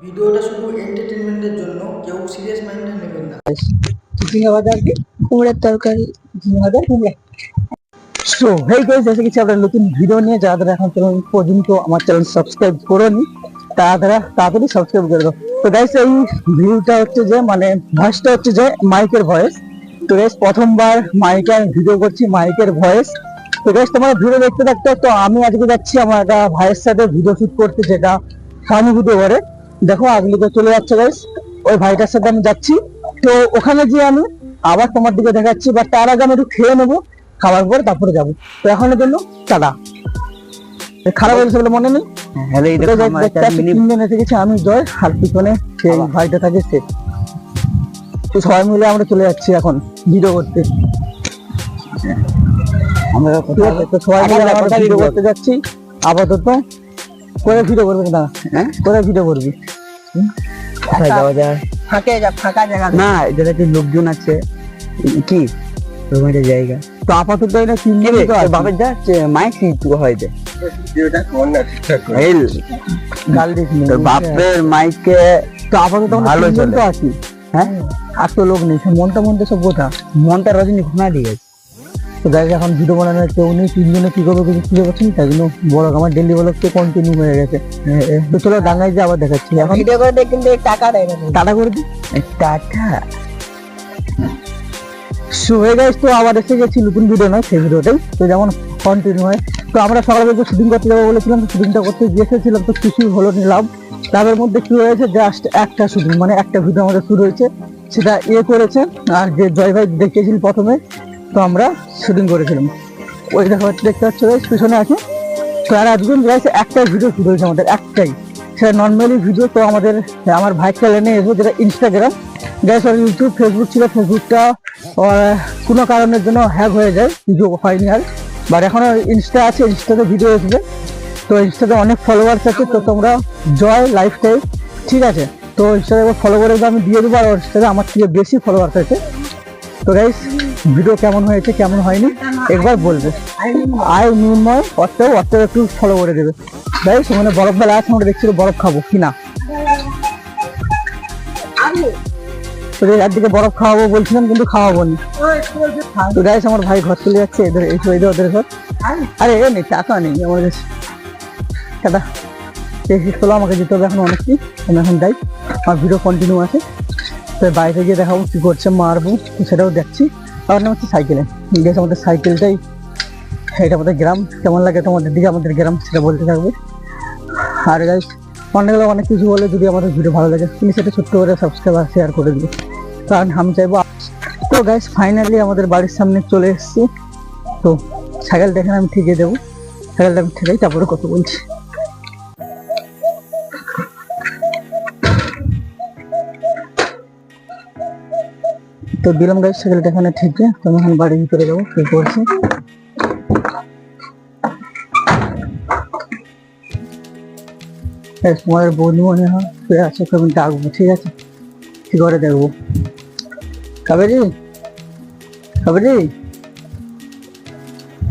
ভিডিওটা শুধু এন্টারটেনমেন্টের জন্য, কেউ সিরিয়াস মাইন্ডে নেবেন না। চিচিঙ্গা ভাজা কি কুমড়োর তরকারি। চিচিঙ্গা ভাজা কুমড়া। সো হেই গাইস, এসে গেছি আমরা নতুন ভিডিও নিয়ে। যারা এখন পর্যন্ত আমার চ্যানেল সাবস্ক্রাইব করোনি তারা তাড়াতাড়ি সাবস্ক্রাইব করে দাও। তো গাইস, এই ভিডিওটা হচ্ছে যে মানে ভয়েসটা হচ্ছে যে মাইকের ভয়েস। তো গাইস, প্রথমবার মাইকে আমি ভিডিও করছি, মাইকের ভয়েস। তো গাইস, তোমরা ভিডিও দেখতে দেখতে, তো আমি আজকে যাচ্ছি আমার একটা ভাইয়ের সাথে ভিডিও শুট করতে, যেটা ফানি ভিডিও করে। দেখো আগলিতে চলে যাচ্ছে গাইস, ওই ভাইটার সাথে আমি যাচ্ছি। তো ওখানে গিয়ে আমি আবার তোমার দিকে দেখাচ্ছি, বাট তার আগে আমি একটু খেয়ে নেবো, খাওয়ার পর তারপরে যাবো। তো এখনের জন্য টাটা। খারাপ হয়েছে বলে মনে নেই। আমি জয়, আর পিছনে সেই ভাইটা থাকে সে। তো সবাই মিলে আমরা চলে যাচ্ছি এখন ভিডিও করতে। আমরা তো সবাই মিলে ভিডিও করতে যাচ্ছি আপাতত। করে ভিডিও করবি না? হ্যাঁ, করে ভিডিও করবি। ফাঁকা জায়গা না, যেটা লোকজন আছে কি রুমের জায়গা। তো আপাতত এটা বাপের যা মাইক হয়েছে বাপের মাইকে। তো আপাতত ভালো তো আছি। হ্যাঁ, আর তো লোক নেই, মনটা সব কোথা মনটা রজনী ঘুমা দিয়ে গেছে। তো গাইজ, এখন ভিডিও বানানোর কেউ নেই, তিনজনে কি করবো কিছু খুঁজে পাচ্ছি না, তাই জন্য বড় আমার ডেলি ব্লগকে কন্টিনিউ হয়ে গেছে। তো চলো ডাঙ্গায় যে আবার দেখাচ্ছি। এখন ভিডিও করে কিন্তু টাকা দেয় না, টাটা করে দিই টাটা। সো হয়ে গাইজ, তো আবার এসে গেছি নতুন ভিডিও নয়, সেই ভিডিওটাই তো যেমন কন্টিনিউ হয়। তো আমরা সকালে যে শুটিং করতে যাবো বলেছিলাম, শুটিংটা করতে গিয়েছিলাম, তো কিছুই হলো নিলাম। তাদের মধ্যে কি হয়েছে, জাস্ট একটা শুটিং, মানে একটা ভিডিও আমাদের শুরু হয়েছে, সেটা করেছে। আর যে জয় ভাই দেখিয়েছিল প্রথমে, তো আমরা শুটিং করেছিলাম, ওই দেখতে পাচ্ছ পিছনে আছে। তো আর একজন গাইছে একটাই ভিডিও শুরু হয়েছে আমাদের, একটাই, সেটা নর্মালি ভিডিও। তো আমার ভাই চ্যানেলে এসে, যেটা ইনস্টাগ্রাম গাইস, আর ইউটিউব ফেসবুক ছিল, ফেসবুকটা কোনো কারণের জন্য হ্যাক হয়ে যায়, ভিডিও হয়নি আর। বাট এখন ইনস্টা আছে, ইনস্টাতে ভিডিও এসবে। তো ইনস্টাতে অনেক ফলোয়ার্স আছে, তো তোমরা জয় লাইফস্টাইল, ঠিক আছে, তো ইনস্টাতে ফলো করে আমি দিয়ে দেবো। আর ইনস্টাতে আমার থেকে বেশি ফলোয়ার্স আছে। তো গাইস, ভিডিও কেমন হয়েছে কেমন হয়নি একবার বলবে। আয় নির্ময় অর্থেও একটু ফলো করে দেবে গাইস। ওখানে বরফ বেলা আছে, আমরা দেখছি বরফ খাবো কিনা। তো একদিকে বরফ খাওয়াবো বলছিলাম, কিন্তু খাওয়াবো নি। তো গাইস, আমার ভাই ঘর চলে যাচ্ছে, এদের ওদের ঘর। আরে নেই, টাকা নেই আমার কাছে। টাটা, শেষ করলো, আমাকে যেতে হবে এখন অনেকটি। আমি এখন যাই, আমার ভিডিও কন্টিনিউ আছে। তো বাইরে গিয়ে দেখাবো কি করছে, মারবো, সেটাও দেখছি। আমার নাম হচ্ছে সাইকেলে গেছে, আমাদের সাইকেলটাই। এটা আমাদের গ্রাম, কেমন লাগে তোমাদের দিকে আমাদের গ্রাম, সেটা বলতে থাকবে। আর গাইস, অনেক কিছু বলে, যদি আমাদের ভিডিও ভালো লাগে তুমি সেটা ছোট্ট করে সাবস্ক্রাইব আর শেয়ার করে দিবে, কারণ আমি চাইবো। তো গাইস, ফাইনালি আমাদের বাড়ির সামনে চলে এসেছি। তো সাইকেল দেখেন আমি ঠিকিয়ে দেবো, সাইকেলটা আমি ঠিকাই তারপরে কথা বলছি। তো দিলাম গাইস সাইকেলটা এখানে ঠিকই। তো আমি এখন বাড়ির ভিতরে যাবো, কি করছি। তোমাদের বন্ধু মনে হয় আছে, আমি ডাকবো, ঠিক আছে, কি করে দেখবো। কাবেরি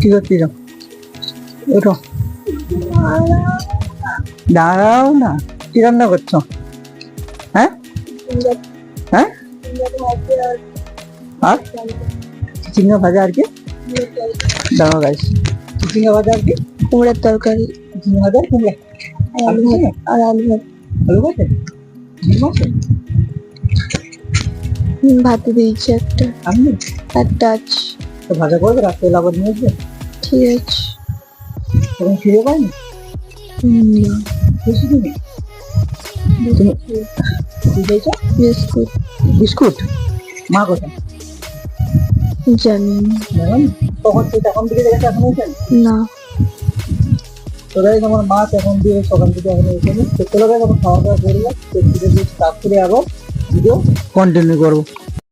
কি করছি, ওঠো, দাঁড়াও না, কি রান্না করছো? হ্যাঁ হ্যাঁ, আর চিচিঙ্গা ভাজা আর কি, দাঁড়াও গাইস, চিচিঙ্গা ভাজা আর কি, কুমড়োর তরকারি। চিচিঙ্গা ভাজা কুমড়া আর আলু ভাতে ভাতে দিয়েছি একটা, আমি একটা আছে। তো ভাজা করবে, রাত্রে আবার নিয়ে আসবে, ঠিক আছে। তখন খিদে পাইনি, তুমি কি খেয়েছো? বিস্কুট। বিস্কুট? মা কোথায় জানি তখন থেকে দেখে এখন হয়েছেন না। তো গাইস, আমার মা তখন দিয়ে সকাল থেকে এখন হয়েছে। তো চলো গাইস, খাওয়া দাওয়া করবো, তারপরে আবার ভিডিও কন্টিনিউ করবো।